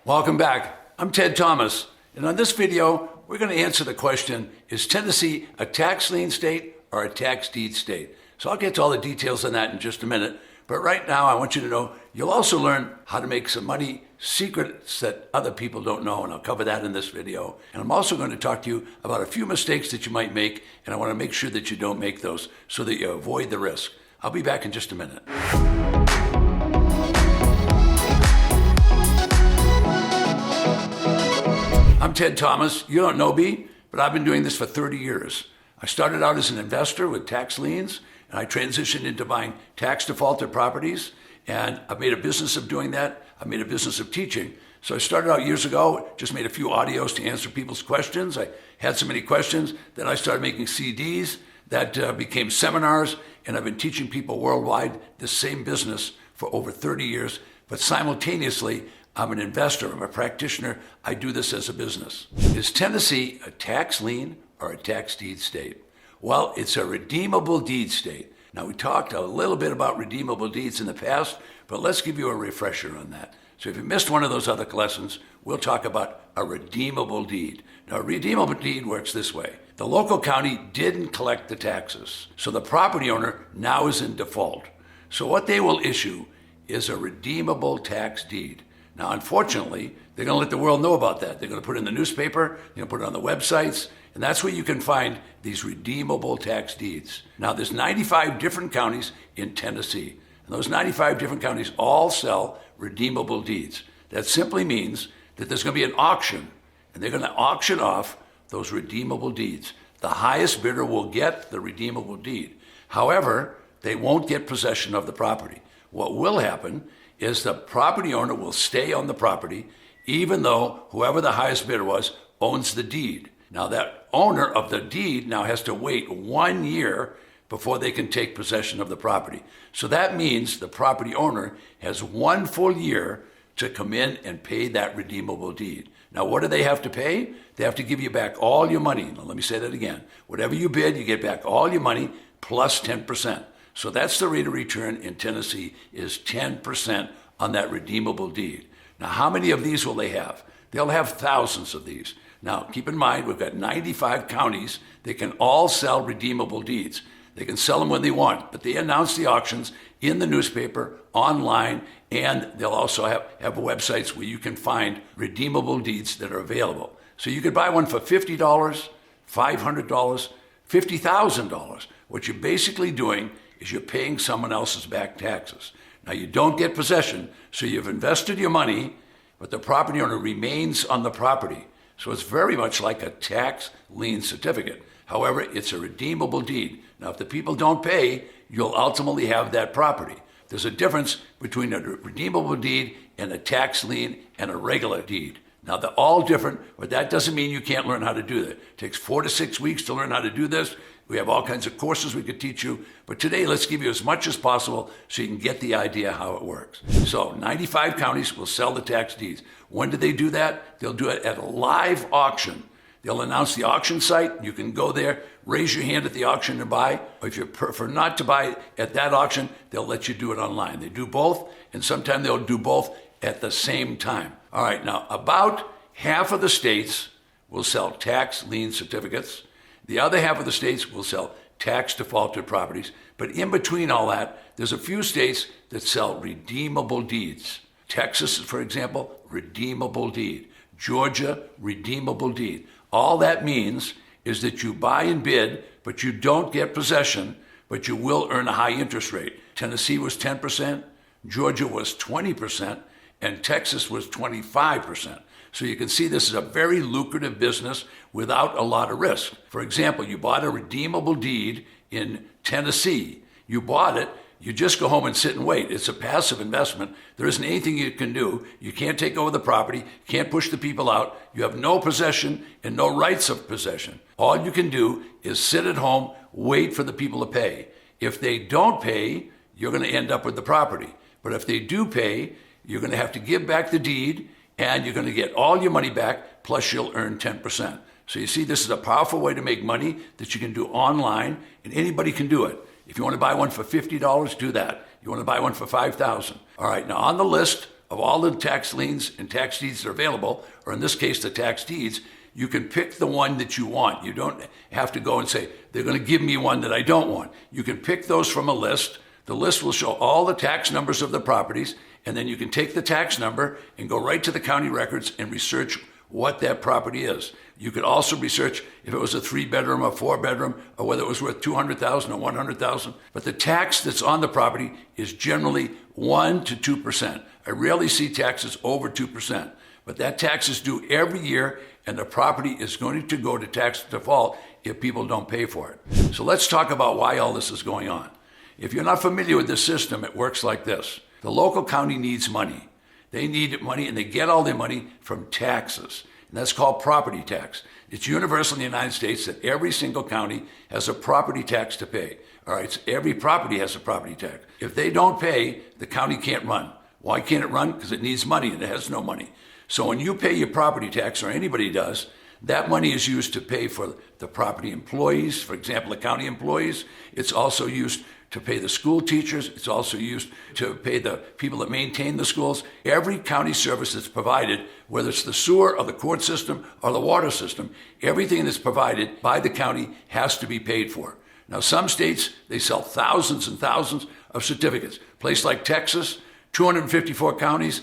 Welcome back. I'm Ted Thomas, and on this video, we're going to answer the question, is Tennessee a tax lien state or a tax deed state? So I'll get to all the details on that in just a minute. But right now, I want you to know you'll also learn how to make some money, secrets that other people don't know, and I'll cover that in this video. And I'm also going to talk to you about a few mistakes that you might make, and I want to make sure that you don't make those so that you avoid the risk. I'll be back in just a minute. I'm Ted Thomas. You don't know me, but I've been doing this for 30 years. I started out as an investor with tax liens, and I transitioned into buying tax defaulted properties, and I've made a business of doing that. I've made a business of teaching. So I started out years ago, just made a few audios to answer people's questions. I had so many questions that I started making CDs that became seminars, and I've been teaching people worldwide the same business for over 30 years, but simultaneously, I'm an investor, I'm a practitioner, I do this as a business. Is Tennessee a tax lien or a tax deed state? Well, it's a redeemable deed state. Now, we talked a little bit about redeemable deeds in the past, but let's give you a refresher on that. So if you missed one of those other lessons, we'll talk about a redeemable deed. Now, a redeemable deed works this way. The local county didn't collect the taxes, so the property owner now is in default. So what they will issue is a redeemable tax deed. Now, unfortunately, they're going to let the world know about that. They're going to put it in the newspaper, they're going to put it on the websites, and that's where you can find these redeemable tax deeds. Now, there's 95 different counties in Tennessee, and those 95 different counties all sell redeemable deeds. That simply means that there's going to be an auction, and they're going to auction off those redeemable deeds. The highest bidder will get the redeemable deed. However, they won't get possession of the property. What will happen is the property owner will stay on the property even though whoever the highest bidder was owns the deed. Now that owner of the deed now has to wait 1 year before they can take possession of the property. So that means the property owner has 1 full year to come in and pay that redeemable deed. Now what do they have to pay? They have to give you back all your money. Now let me say that again. Whatever you bid, you get back all your money plus 10%. So that's the rate of return in Tennessee is 10% on that redeemable deed. Now, how many of these will they have? They'll have thousands of these. Now, keep in mind, we've got 95 counties. They can all sell redeemable deeds. They can sell them when they want, but they announce the auctions in the newspaper, online, and they'll also have websites where you can find redeemable deeds that are available. So you could buy one for $50, $500, $50,000. What you're basically doing is you're paying someone else's back taxes. Now you don't get possession, so you've invested your money, but the property owner remains on the property. So it's very much like a tax lien certificate. However, it's a redeemable deed. Now if the people don't pay, you'll ultimately have that property. There's a difference between a redeemable deed and a tax lien and a regular deed. Now they're all different, but that doesn't mean you can't learn how to do that. It takes 4 to 6 weeks to learn how to do this. We have all kinds of courses we could teach you, but today let's give you as much as possible so you can get the idea how it works. So 95 counties will sell the tax deeds. When do they do that? They'll do it at a live auction. They'll announce the auction site. You can go there, raise your hand at the auction to buy. Or if you prefer not to buy at that auction, they'll let you do it online. They do both, and sometimes they'll do both at the same time. All right, now about half of the states will sell tax lien certificates. The other half of the states will sell tax defaulted properties. But in between all that, there's a few states that sell redeemable deeds. Texas, for example, redeemable deed. Georgia, redeemable deed. All that means is that you buy and bid, but you don't get possession, but you will earn a high interest rate. Tennessee was 10%, Georgia was 20%, and Texas was 25%. So you can see this is a very lucrative business without a lot of risk. For example, you bought a redeemable deed in Tennessee. You bought it, you just go home and sit and wait. It's a passive investment. There isn't anything you can do. You can't take over the property, can't push the people out. You have no possession and no rights of possession. All you can do is sit at home, wait for the people to pay. If they don't pay, you're going to end up with the property. But if they do pay, you're going to have to give back the deed, and you're going to get all your money back, plus you'll earn 10%. So you see, this is a powerful way to make money that you can do online, and anybody can do it. If you want to buy one for $50, do that. You want to buy one for $5,000. All right, now on the list of all the tax liens and tax deeds that are available, or in this case, the tax deeds, you can pick the one that you want. You don't have to go and say, they're going to give me one that I don't want. You can pick those from a list. The list will show all the tax numbers of the properties, and then you can take the tax number and go right to the county records and research what that property is. You could also research if it was a 3-bedroom or 4-bedroom, or whether it was worth $200,000 or $100,000. But the tax that's on the property is generally 1% to 2%. I rarely see taxes over 2%, but that tax is due every year, and the property is going to go to tax default if people don't pay for it. So let's talk about why all this is going on. If you're not familiar with this system, it works like this. The local county needs money. They need money, and they get all their money from taxes. And that's called property tax. It's universal in the United States that every single county has a property tax to pay. All right, so every property has a property tax. If they don't pay, the county can't run. Why can't it run? Because it needs money, and it has no money. So when you pay your property tax, or anybody does, that money is used to pay for the property employees, for example, the county employees. It's also used to pay the school teachers. It's also used to pay the people that maintain the schools. Every county service that's provided, whether it's the sewer or the court system or the water system, everything that's provided by the county has to be paid for. Now, some states, they sell thousands and thousands of certificates. A place like Texas, 254 counties,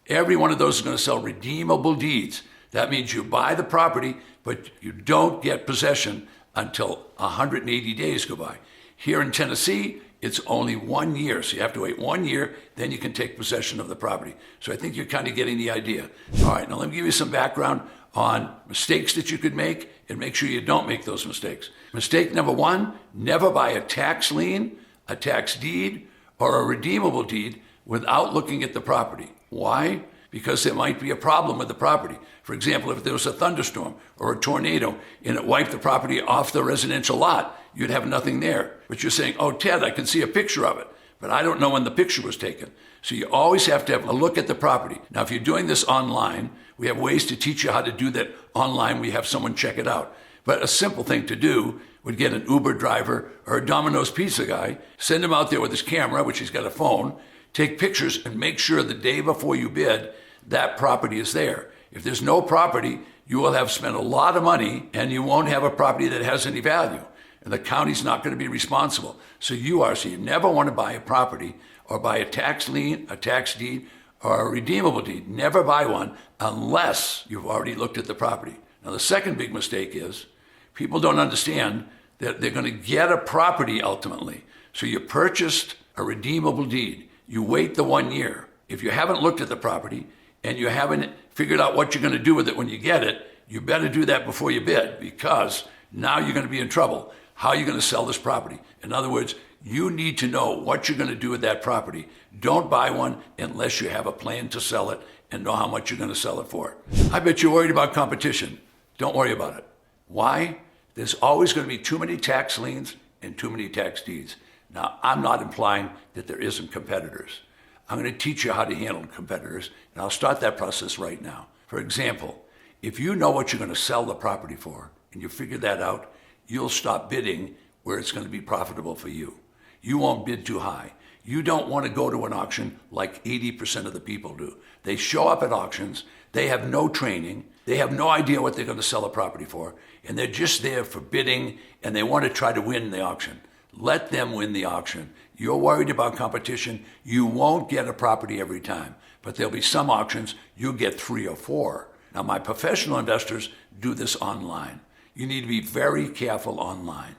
every one of those is going to sell redeemable deeds. That means you buy the property, but you don't get possession until 180 days go by. Here in Tennessee, it's only 1 year. So you have to wait 1 year, then you can take possession of the property. So I think you're kind of getting the idea. All right, now let me give you some background on mistakes that you could make, and make sure you don't make those mistakes. Mistake number 1, never buy a tax lien, a tax deed, or a redeemable deed without looking at the property. Why? Because there might be a problem with the property. For example, if there was a thunderstorm or a tornado and it wiped the property off the residential lot, you'd have nothing there. But you're saying, oh, Ted, I can see a picture of it, but I don't know when the picture was taken. So you always have to have a look at the property. Now, if you're doing this online, we have ways to teach you how to do that online. We have someone check it out. But a simple thing to do would get an Uber driver or a Domino's pizza guy, send him out there with his camera, which he's got a phone, take pictures and make sure the day before you bid, that property is there. If there's no property, you will have spent a lot of money and you won't have a property that has any value. And the county's not going to be responsible. So you never want to buy a property or buy a tax lien, a tax deed, or a redeemable deed. Never buy one unless you've already looked at the property. Now, the second big mistake is people don't understand that they're going to get a property ultimately. So you purchased a redeemable deed. You wait the 1 year. If you haven't looked at the property and you haven't figured out what you're going to do with it when you get it, you better do that before you bid, because now you're going to be in trouble. How are you going to sell this property? In other words, you need to know what you're going to do with that property. Don't buy one unless you have a plan to sell it and know how much you're going to sell it for. I bet you're worried about competition. Don't worry about it. Why? There's always going to be too many tax liens and too many tax deeds. Now, I'm not implying that there isn't competitors. I'm going to teach you how to handle competitors, and I'll start that process right now. For example, if you know what you're going to sell the property for, and you figure that out, you'll stop bidding where it's going to be profitable for you. You won't bid too high. You don't want to go to an auction like 80% of the people do. They show up at auctions, they have no training, they have no idea what they're going to sell a property for, and they're just there for bidding, and they want to try to win the auction. Let them win the auction. You're worried about competition. You won't get a property every time, but there'll be some auctions you'll get 3 or 4. Now, my professional investors do this online. You need to be very careful online.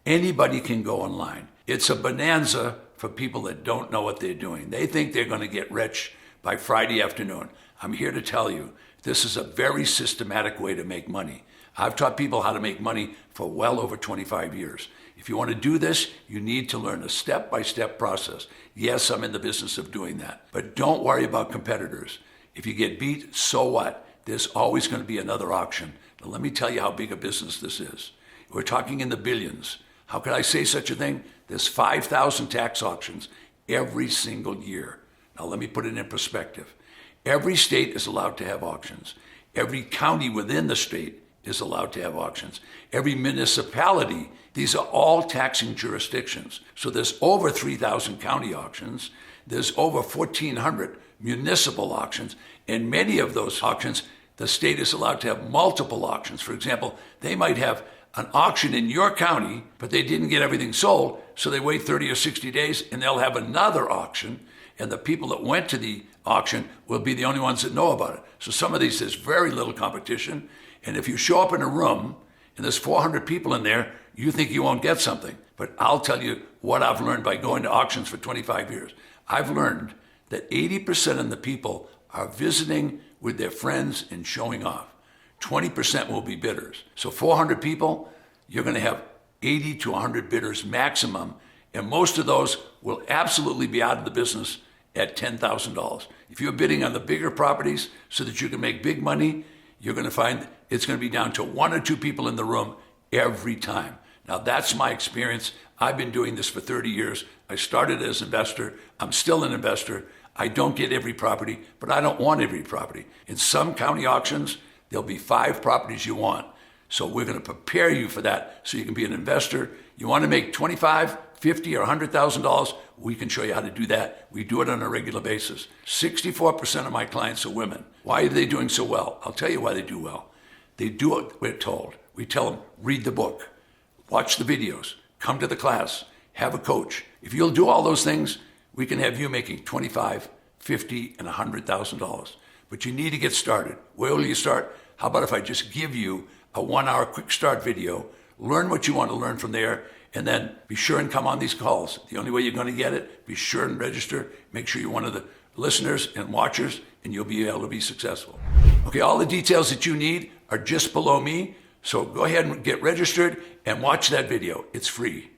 Anybody can go online. It's a bonanza for people that don't know what they're doing. They think they're going to get rich by Friday afternoon. I'm here to tell you, this is a very systematic way to make money. I've taught people how to make money for well over 25 years. If you want to do this, you need to learn a step-by-step process. Yes, I'm in the business of doing that, but don't worry about competitors. If you get beat, so what? There's always going to be another auction. Now, let me tell you how big a business this is. We're talking in the billions. How could I say such a thing? There's 5,000 tax auctions every single year. Now, let me put it in perspective. Every state is allowed to have auctions. Every county within the state is allowed to have auctions. Every municipality, these are all taxing jurisdictions. So there's over 3,000 county auctions. There's over 1,400 municipal auctions. And many of those auctions, the state is allowed to have multiple auctions. For example, they might have an auction in your county, but they didn't get everything sold, so they wait 30 or 60 days and they'll have another auction, and the people that went to the auction will be the only ones that know about it. So some of these, there's very little competition, and if you show up in a room and there's 400 people in there, you think you won't get something. But I'll tell you what I've learned by going to auctions for 25 years. I've learned that 80% of the people are visiting with their friends and showing off. 20% will be bidders. So 400 people, you're going to have 80 to 100 bidders maximum, and most of those will absolutely be out of the business at $10,000. If you're bidding on the bigger properties so that you can make big money, you're going to find it's going to be down to 1 or 2 people in the room every time. Now, that's my experience. I've been doing this for 30 years. I started as an investor. I'm still an investor. I don't get every property, but I don't want every property. In some county auctions, there'll be 5 properties you want. So we're going to prepare you for that so you can be an investor. You want to make $25,000, $50,000, or $100,000, we can show you how to do that. We do it on a regular basis. 64% of my clients are women. Why are they doing so well? I'll tell you why they do well. They do what we're told. We tell them, read the book, watch the videos, come to the class, have a coach. If you'll do all those things, we can have you making $25,000, $50,000, and $100,000. But you need to get started. Where will you start? How about if I just give you a 1-hour quick start video, learn what you want to learn from there, and then be sure and come on these calls. The only way you're going to get it, be sure and register. Make sure you're one of the listeners and watchers, and you'll be able to be successful. Okay, all the details that you need are just below me. So go ahead and get registered and watch that video. It's free.